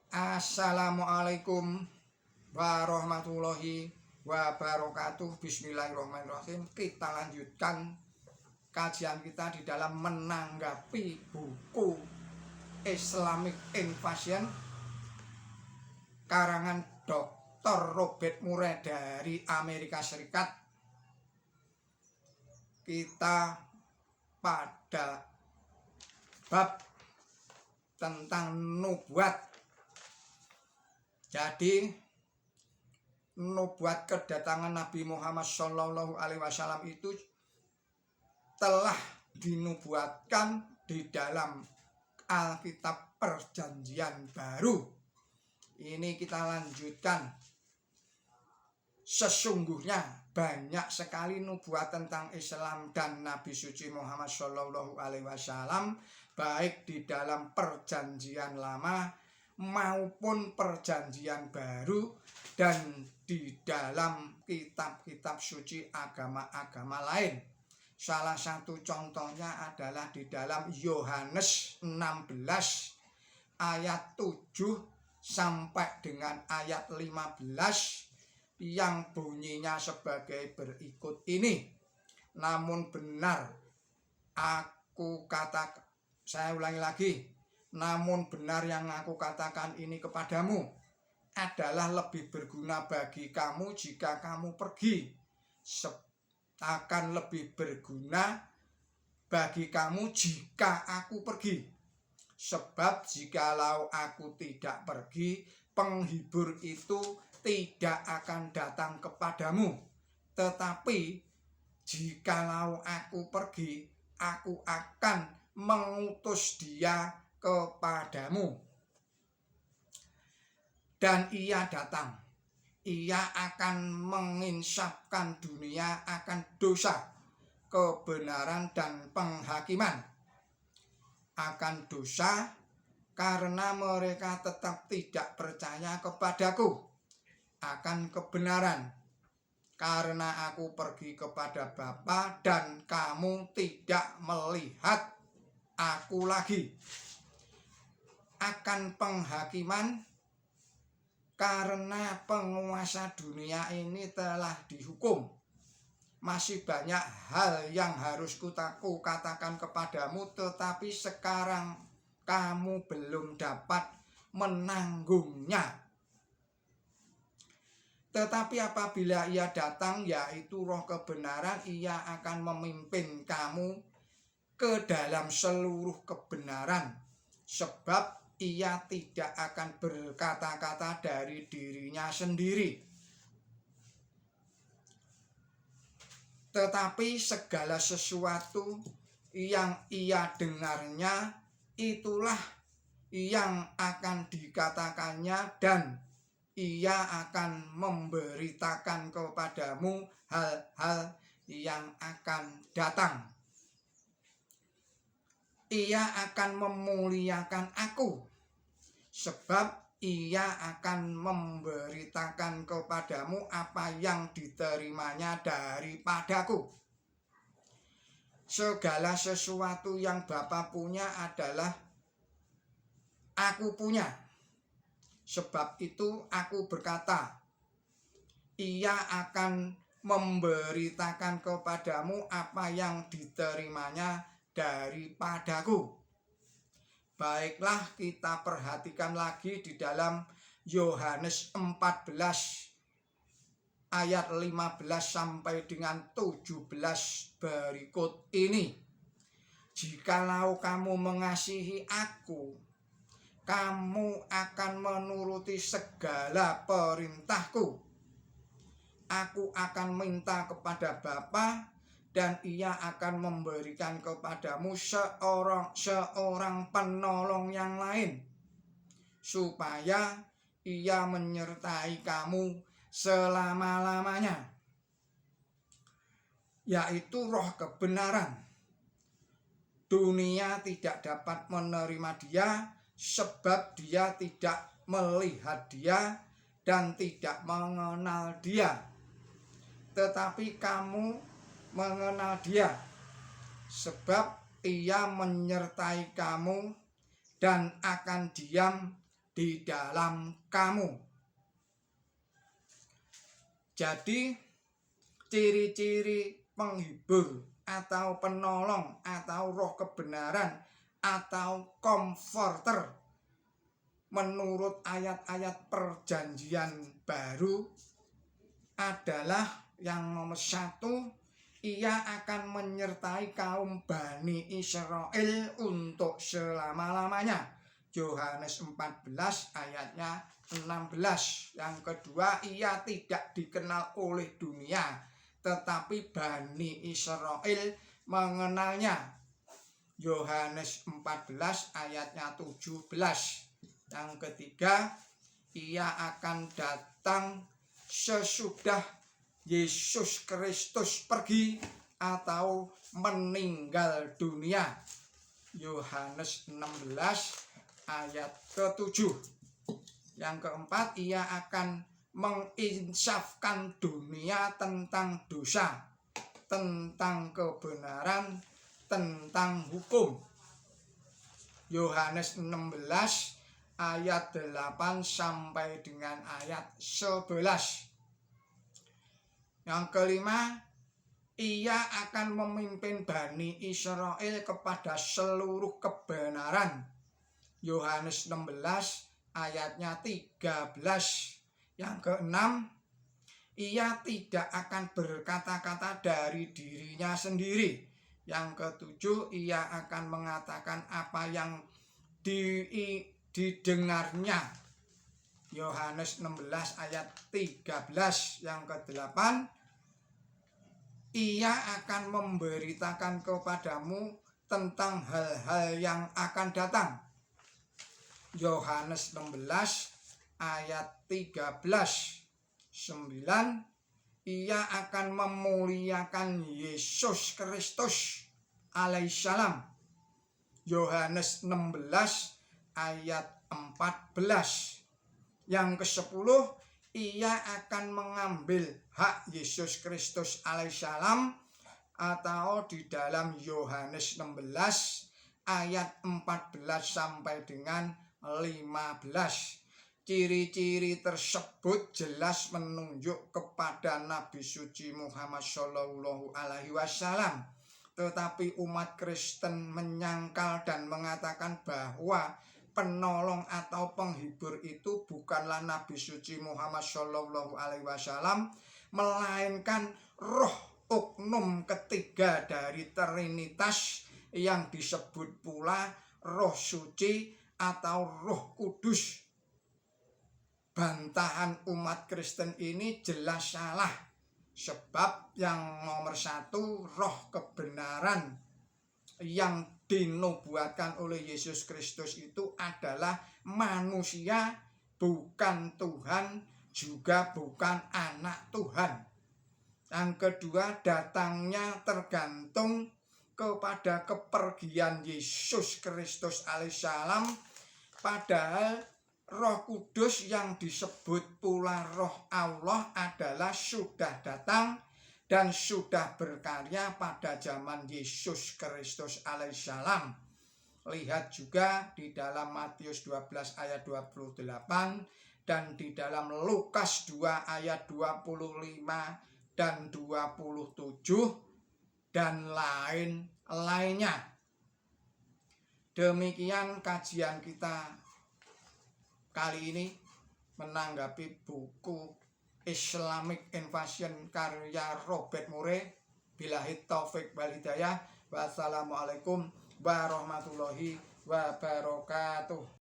Assalamualaikum warahmatullahi wabarakatuh. Bismillahirrahmanirrahim. Kita lanjutkan kajian kita di dalam menanggapi buku Islamic Invasion karangan Dr. Robert Murray dari Amerika Serikat. Kita pada bab tentang nubuat. Jadi nubuat kedatangan Nabi Muhammad SAW itu telah dinubuatkan di dalam Alkitab Perjanjian Baru. Ini kita lanjutkan. Sesungguhnya banyak sekali nubuat tentang Islam dan Nabi suci Muhammad SAW, baik di dalam Perjanjian Lama maupun Perjanjian Baru dan di dalam kitab-kitab suci agama-agama lain. Salah satu contohnya adalah di dalam Yohanes 16 ayat 7 sampai dengan ayat 15 yang bunyinya sebagai berikut ini. Namun benar saya ulangi lagi. Namun benar yang aku katakan ini kepadamu adalah lebih berguna bagi kamu jika kamu pergi. Akan lebih berguna bagi kamu jika aku pergi. Sebab jikalau aku tidak pergi, penghibur itu tidak akan datang kepadamu. Tetapi jikalau aku pergi, aku akan mengutus dia kepadamu. Dan ia datang, ia akan menginsafkan dunia akan dosa, kebenaran dan penghakiman. Akan dosa karena mereka tetap tidak percaya kepadaku. Akan kebenaran karena aku pergi kepada Bapa dan kamu tidak melihat aku lagi. Akan penghakiman karena penguasa dunia ini telah dihukum. Masih banyak hal yang harus katakan kepadamu, tetapi sekarang kamu belum dapat menanggungnya. Tetapi apabila ia datang, yaitu roh kebenaran, ia akan memimpin kamu ke dalam seluruh kebenaran. Sebab ia tidak akan berkata-kata dari dirinya sendiri, tetapi segala sesuatu yang ia dengarnya itulah yang akan dikatakannya, dan ia akan memberitakan kepadamu hal-hal yang akan datang. Ia akan memuliakan aku, sebab ia akan memberitakan kepadamu apa yang diterimanya daripadaku. Segala sesuatu yang Bapa punya adalah aku punya. Sebab itu aku berkata, ia akan memberitakan kepadamu apa yang diterimanya daripadaku. Baiklah, kita perhatikan lagi di dalam Yohanes 14 ayat 15 sampai dengan 17 berikut ini. Jikalau kamu mengasihi aku, kamu akan menuruti segala perintahku. Aku akan minta kepada Bapa, dan ia akan memberikan kepadamu seorang penolong yang lain, supaya ia menyertai kamu selama-lamanya, yaitu roh kebenaran. Dunia tidak dapat menerima dia, sebab dia tidak melihat dia dan tidak mengenal dia. Tetapi kamu mengenal dia, sebab ia menyertai kamu dan akan diam di dalam kamu. Jadi ciri-ciri penghibur atau penolong atau roh kebenaran atau comforter menurut ayat-ayat perjanjian baru adalah yang nomor 1, ia akan menyertai kaum Bani Israel untuk selama-lamanya. Yohanes 14 ayatnya 16. Yang kedua, ia tidak dikenal oleh dunia, tetapi Bani Israel mengenalnya. Yohanes 14 ayatnya 17. Yang ketiga, ia akan datang sesudah Yesus Kristus pergi atau meninggal dunia. Yohanes 16 ayat ke-7. Yang keempat, ia akan menginsafkan dunia tentang dosa, tentang kebenaran, tentang hukum. Yohanes 16 ayat 8 sampai dengan ayat 11. Yang kelima, ia akan memimpin Bani Israel kepada seluruh kebenaran. Yohanes 16 ayatnya 13. Yang keenam, ia tidak akan berkata-kata dari dirinya sendiri. Yang ketujuh, ia akan mengatakan apa yang didengarnya. Yohanes 16 ayat 13. Yang kedelapan, ia akan memberitakan kepadamu tentang hal-hal yang akan datang. Yohanes 16 ayat 13. 9, ia akan memuliakan Yesus Kristus alaihissalam. Yohanes 16 ayat 14. Yang ke-10, ia akan mengambil hak Yesus Kristus alaihissalam, atau di dalam Yohanes 16 ayat 14 sampai dengan 15. Ciri-ciri tersebut jelas menunjuk kepada Nabi suci Muhammad Shallallahu Alaihi Wasallam. Tetapi umat Kristen menyangkal dan mengatakan bahwa penolong atau penghibur itu bukanlah Nabi suci Muhammad Shallallahu Alaihi Wasallam, melainkan roh oknum ketiga dari Trinitas yang disebut pula Roh Suci atau Roh Kudus. Bantahan umat Kristen ini jelas salah, sebab yang nomor 1, roh kebenaran yang dinubuatkan oleh Yesus Kristus itu adalah manusia, bukan Tuhan, juga bukan anak Tuhan. Yang kedua, datangnya tergantung kepada kepergian Yesus Kristus alaihissalam, padahal Roh Kudus yang disebut pula Roh Allah adalah sudah datang dan sudah berkarya pada zaman Yesus Kristus alaihissalam. Lihat juga di dalam Matius 12 ayat 28 dan di dalam Lukas 2 ayat 25 dan 27 dan lain-lainnya. Demikian kajian kita kali ini menanggapi buku Islamic Invasion karya Robert Murray. Billahi taufik wal hidayah. Wassalamualaikum warahmatullahi wabarakatuh.